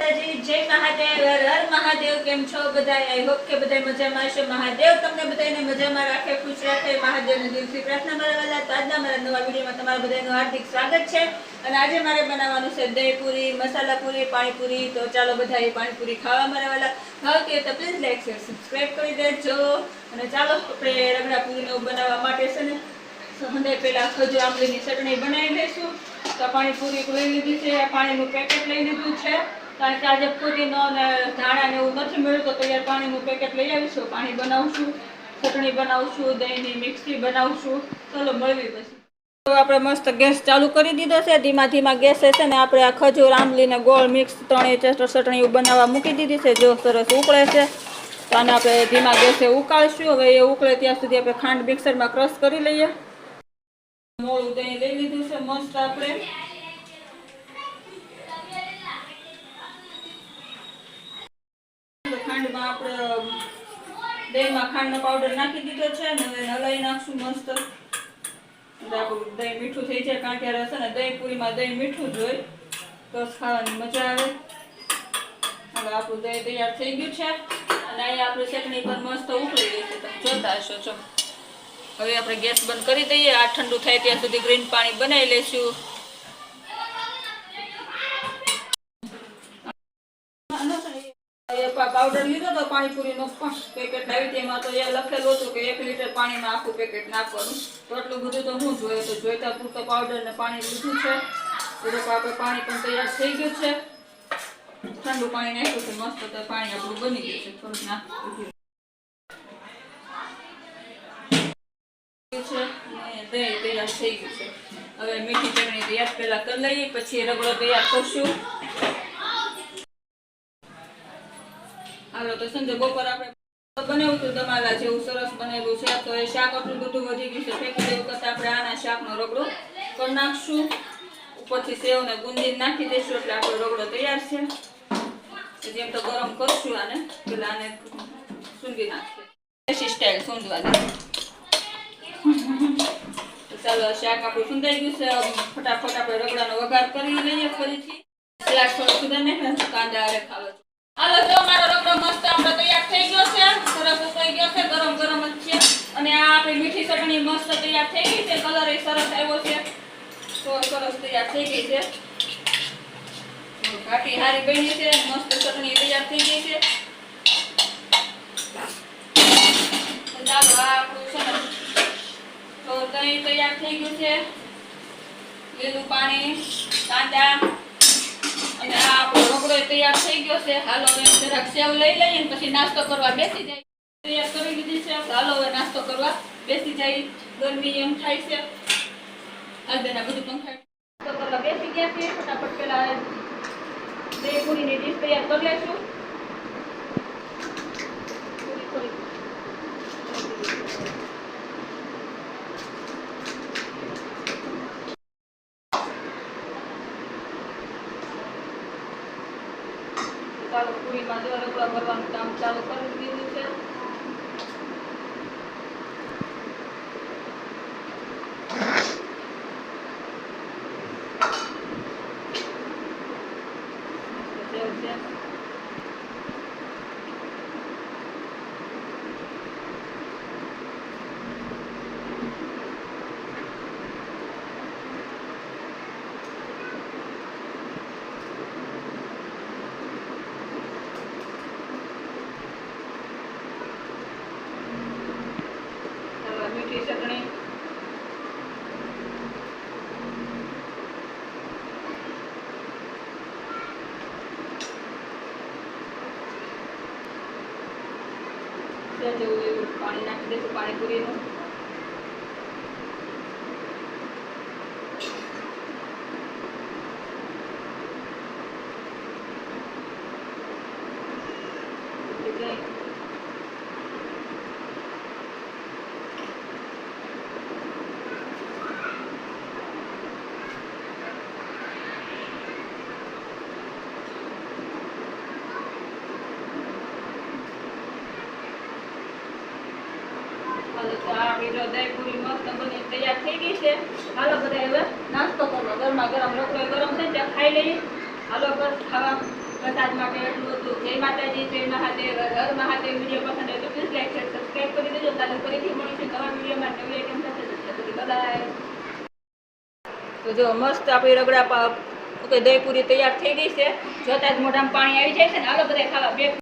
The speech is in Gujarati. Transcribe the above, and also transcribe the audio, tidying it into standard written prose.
जय महादेव हर हर महादेव केम छो बधाई आई होप के बधाई मजामां हशो। महादेव तमने बधाईने मजामां राखे, खुश राखे। महादेवने दिलथी प्रार्थना मारा वाला। तो आजना मारा नवा विडियोमां तमारा बधाईनुं हार्दिक स्वागत छे। अने आजे मारे बनाववानुं छे दહીં પૂરી, મસાલા પૂરી, પાણીપુરી। तो चालो बधाई पाણીपुरी खावा मारा वाला। भावती तो प्लीज लाइक शेर सब्सक्राइब करी देजो। अने चालो आपणे रगड़ा पूरीने बनाववा माटे छे ने संडे पहेला खजूर आंबलीनी चटणी बनावी लईशुं। तो पाણીपुरी लई लीधी छे, पाણીनुं पेकेट लई लीधुं छे कारण के आज पुदीनो ने धाणा ने एवुं नथी मळ्युं तो तैयार पाणीनुं पेकेट लई आवीशुं। पाणी बनावशुं, चटणी बनावशुं, दહીંની મિક્સી બનાવશું। चलो મળવી પછી। तो આપણે મસ્ત ગેસ ચાલુ કરી દીધો છે। ધીમા ધીમા ગેસે છે ને આપણે આ ખજૂર આંબલી ને ગોળ મિક્સ ત્રણેય ચટણી બનાવવા મૂકી દીધી છે। જો સરસ ઉકળે છે તો આને આપણે ધીમા ગેસે ઉકાળશું। હવે એ ઉકળે ત્યાં સુધી આપણે ખાંડ મિક્સરમાં ક્રશ કરી લઈએ। મોળું દહીં લઈ લીધું છે મસ્ત આપણે। ખાંડમાં આપણે દહીંમાં ખાંડનો પાવડર નાખી દીધો છે અને હવે હલાવી નાખશું મસ્ત। આપણું દહીં મીઠું થઈ જાય કારણ કે છે ને દહીં પૂરીમાં દહીં મીઠું જ હોય તો ખાવાની મજા આવે। હવે આપણું દહીં તૈયાર થઈ ગયું છે અને અહીંયા આપણી ચટણી પણ મસ્ત ઉકળી ગઈ છે, તમે જોતા હશો। જો હવે આપણે ગેસ બંધ કરી દઈએ। આ ઠંડુ થાય ત્યાં સુધી ગ્રીન પાણી બનાવી લઈશું। पाउडर लीधो तो पाणीपुरी नो पेकेट लावी तेमां तो ए लखेलुं हतुं के 1 लीटर पाणी में आखुं पेकेट नाखवानुं। तो आटલું બધું तो હું જોયો तो જોઈતા પૂરતો पाउडर ने पाणी લીધું છે। તો આપણે પાણી પણ તૈયાર થઈ ગયું છે। ઠંડુ પાણી નાખ્યું છે મસ્ત તો પાણી આપણું બની ગયું છે। થોડુંક નાખવું છે અને દહીં તૈયાર થઈ ગયું છે। હવે મીઠી ચટણી તૈયાર પહેલા કરી લઈએ પછી રગડો તૈયાર કરશું। हालो तो संजय बपोर आपणे बनाव्युं तो दमाला जेवुं सरस बनेલું છે। तो ए शाक आटલું બધું વધી ગયું છે ફેંકી દેવું કરતા આપણે આના શાકનો રગડો કરી નાખશું। ઉપરથી સેવ ને ગુંદી નાખી દઈશું એટલે આપણો રગડો તૈયાર છે। જેમ તો ગરમ કરશું આને પેલા આને સૂંધી નાખીએ દેશી સ્ટાઈલ સૂંધવાની। તો ચાલો શાક આપણું સૂંધાઈ ગયું છે। ફટાફટ આપણે રગડાનો વઘાર કરી લઈએ ફરીથી। શાક થોડું સુધારી નાખીએ કાંદા આરે ખાવા। हालो तो मारो रगड़ो मस्त आपणे तैयार થઈ ગયો છે, સરસ ઉકળી ગયો છે, ગરમ ગરમ જ છે અને આ આપણી મીઠી ચટણી મસ્ત તૈયાર થઈ ગઈ છે। કલર એ સરસ આવ્યો છે તો સરસ તૈયાર થઈ ગઈ છે। ઘાટી હારી બની છે, મસ્ત ચટણી તૈયાર થઈ ગઈ છે। ચાલો આ આપણું છે ને તો દહીં તૈયાર થઈ ગયું છે, લીલું પાણી, કાંદા અને આ આપણો રગડો તૈયાર થઈ ગયો છે। હાલો હવે જરાક સેવ લઈ લઈએ ને પછી નાસ્તો કરવા બેસી જાય। તૈયાર કરી લીધી છે, હાલો હવે નાસ્તો કરવા બેસી જાય। ગરમી એમ થાય છે આલબેના બધું પંખાય તો કરવા બેસી ગયા છે। ફટાફટ પેલા દહીં પૂરીની ડીશ તૈયાર કરી લેશું। ચાલો પૂરીમાં રગડા કરવાનું કામ ચાલુ કરી દીધું છે। चटनी पानी नाखी दे पानीपुरी દહીં પૂરી મસ્ત બની તૈયાર થઈ ગઈ છે। હાલો બધા હવે નાસ્તો કરવા, ગરમા ગરમ રગડો ગરમ છે ત્યાં ખાઈ લઈએ। હાલો બસ ખાવા। પ્રસાદ માટે એટલું હતું. જય માતાજી, જય મહાદેવ, હર મહાદેવ. વિડીયો પસંદ આવે તો પ્લીઝ લાઈક શેર સબસ્ક્રાઈબ કરી દેજો. ચાલો ફરીથી મળીશું નવા વિડીયોમાં નવી આઈટમ સાથે. બાય. તો જો મસ્ત આપણી રગડા દહીં પૂરી તૈયાર થઈ ગઈ છે. જોતા જ મોઢામાં પાણી આવી જાય છે ને. હાલો બધા ખાવા બે